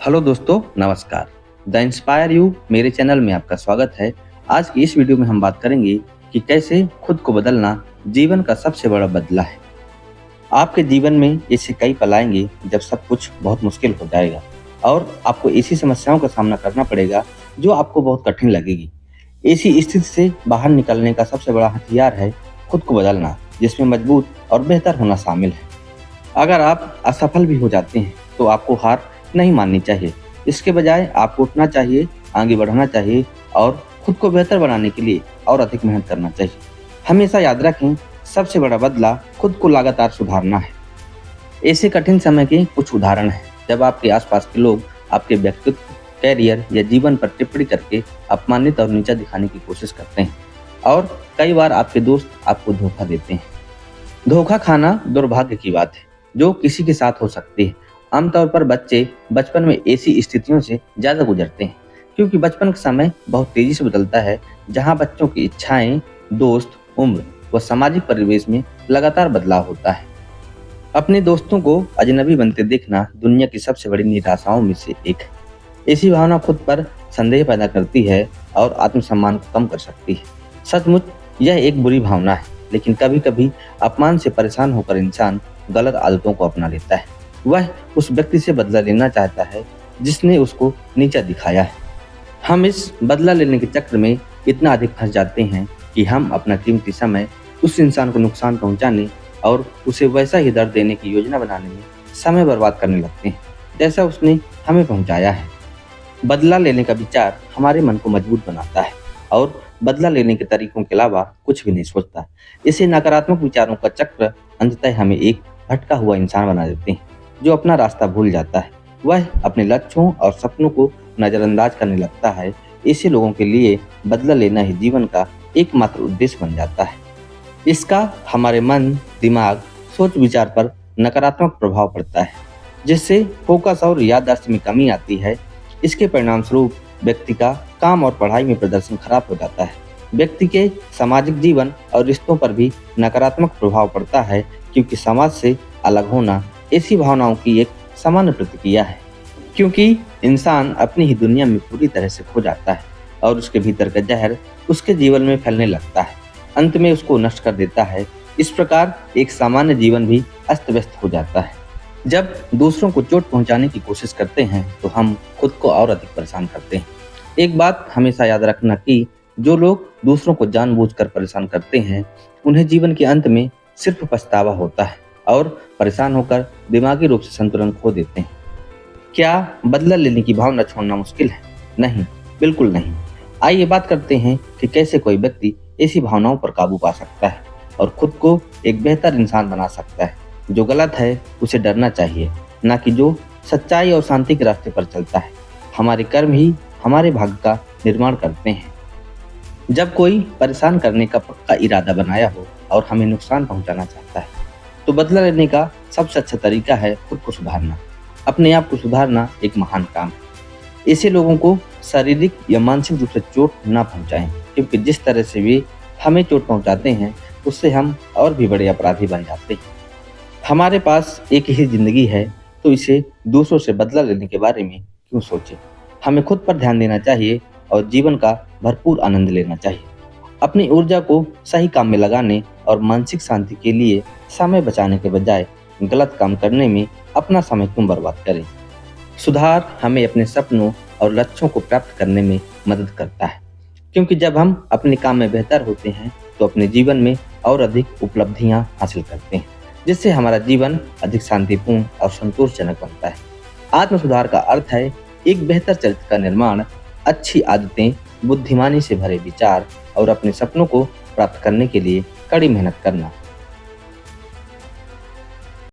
Hello दोस्तों, नमस्कार। The inspire you मेरे चैनल में आपका स्वागत है। आज की इस वीडियो में हम बात करेंगे कि कैसे खुद को बदलना जीवन का सबसे बड़ा बदला है। आपके जीवन में ऐसे कई पल आएंगे जब सब कुछ बहुत मुश्किल हो जाएगा और आपको ऐसी समस्याओं का सामना करना पड़ेगा जो आपको बहुत कठिन लगेगी। ऐसी स्थिति से बाहर निकलने का सबसे बड़ा हथियार है खुद को बदलना, जिसमें मजबूत और बेहतर होना शामिल है। अगर आप असफल भी हो जाते हैं तो आपको हार नहीं माननी चाहिए। इसके बजाय आपको उठना चाहिए, आगे बढ़ना चाहिए और खुद को बेहतर बनाने के लिए और अधिक मेहनत करना चाहिए। हमेशा याद रखें, सबसे बड़ा बदला खुद को लगातार सुधारना है। ऐसे कठिन समय के कुछ उदाहरण हैं जब आपके आसपास के लोग आपके व्यक्तित्व, कैरियर या जीवन पर टिप्पणी करके अपमानित और नीचा दिखाने की कोशिश करते हैं और कई बार आपके दोस्त आपको धोखा देते हैं। धोखा खाना दुर्भाग्य की बात है जो किसी के साथ हो सकती है। आमतौर पर बच्चे बचपन में ऐसी स्थितियों से ज्यादा गुजरते हैं क्योंकि बचपन का समय बहुत तेजी से बदलता है, जहां बच्चों की इच्छाएं, दोस्त, उम्र व सामाजिक परिवेश में लगातार बदलाव होता है। अपने दोस्तों को अजनबी बनते देखना दुनिया की सबसे बड़ी निराशाओं में से एक है। ऐसी भावना खुद पर संदेह पैदा करती है और आत्मसम्मान को कम कर सकती है। सचमुच यह एक बुरी भावना है, लेकिन कभी कभी अपमान से परेशान होकर इंसान गलत आदतों को अपना लेता है। वह उस व्यक्ति से बदला लेना चाहता है जिसने उसको नीचा दिखाया है। हम इस बदला लेने के चक्र में इतना अधिक फंस जाते हैं कि हम अपना कीमती समय उस इंसान को नुकसान पहुंचाने और उसे वैसा ही दर्द देने की योजना बनाने में समय बर्बाद करने लगते हैं जैसा उसने हमें पहुंचाया है। बदला लेने का विचार हमारे मन को मजबूत बनाता है और बदला लेने के तरीकों के अलावा कुछ भी नहीं सोचता। इसे नकारात्मक विचारों का चक्र अंततः हमें एक भटका हुआ इंसान बना देते हैं जो अपना रास्ता भूल जाता है। वह अपने लक्ष्यों और सपनों को नजरअंदाज करने लगता है। ऐसे लोगों के लिए बदला लेना ही जीवन का एकमात्र उद्देश्य बन जाता है। इसका हमारे मन, दिमाग, सोच विचार पर नकारात्मक प्रभाव पड़ता है, जिससे फोकस और याददाश्त में कमी आती है। इसके परिणाम स्वरूप व्यक्ति का काम और पढ़ाई में प्रदर्शन खराब हो जाता है। व्यक्ति के सामाजिक जीवन और रिश्तों पर भी नकारात्मक प्रभाव पड़ता है, क्योंकि समाज से अलग होना ऐसी भावनाओं की एक सामान्य प्रतिक्रिया है। क्योंकि इंसान अपनी ही दुनिया में पूरी तरह से खो जाता है और उसके भीतर का जहर उसके जीवन में फैलने लगता है, अंत में उसको नष्ट कर देता है। इस प्रकार एक सामान्य जीवन भी अस्त व्यस्त हो जाता है। जब दूसरों को चोट पहुंचाने की कोशिश करते हैं तो हम खुद को और अधिक परेशान करते हैं। एक बात हमेशा याद रखना कि जो लोग दूसरों को जानबूझकर परेशान करते हैं, उन्हें जीवन के अंत में सिर्फ पछतावा होता है और परेशान होकर दिमागी रूप से संतुलन खो देते हैं। क्या बदला लेने की भावना छोड़ना मुश्किल है? नहीं, बिल्कुल नहीं। आइए बात करते हैं कि कैसे कोई व्यक्ति ऐसी भावनाओं पर काबू पा सकता है और खुद को एक बेहतर इंसान बना सकता है। जो गलत है उसे डरना चाहिए, न कि जो सच्चाई और शांति के रास्ते पर चलता है। हमारे कर्म ही हमारे भाग्य का निर्माण करते हैं। जब कोई परेशान करने का पक्का इरादा बनाया हो और हमें नुकसान पहुंचाना चाहता है, तो बदला लेने का सबसे अच्छा तरीका है खुद को सुधारना। अपने आप को सुधारना एक महान काम है। ऐसे लोगों को शारीरिक या मानसिक रूप से चोट ना पहुंचाएं, क्योंकि जिस तरह से वे हमें चोट पहुंचाते हैं उससे हम और भी बड़े अपराधी बन जाते हैं। हमारे पास एक ही जिंदगी है, तो इसे दूसरों से बदला लेने के बारे में क्यों सोचें। हमें खुद पर ध्यान देना चाहिए और जीवन का भरपूर आनंद लेना चाहिए। अपनी ऊर्जा को सही काम में लगाने और मानसिक शांति के लिए समय बचाने के बजाय गलत काम करने में अपना समय क्यों बर्बाद करें। सुधार हमें अपने सपनों और लक्ष्यों को प्राप्त करने में मदद करता है, क्योंकि जब हम अपने काम में बेहतर होते हैं तो अपने जीवन में और अधिक उपलब्धियां हासिल करते हैं, जिससे हमारा जीवन अधिक शांतिपूर्ण और संतोषजनक बनता है। आत्म सुधार का अर्थ है एक बेहतर चरित्र का निर्माण, अच्छी आदतें, बुद्धिमानी से भरे विचार और अपने सपनों को प्राप्त करने के लिए कड़ी मेहनत करना।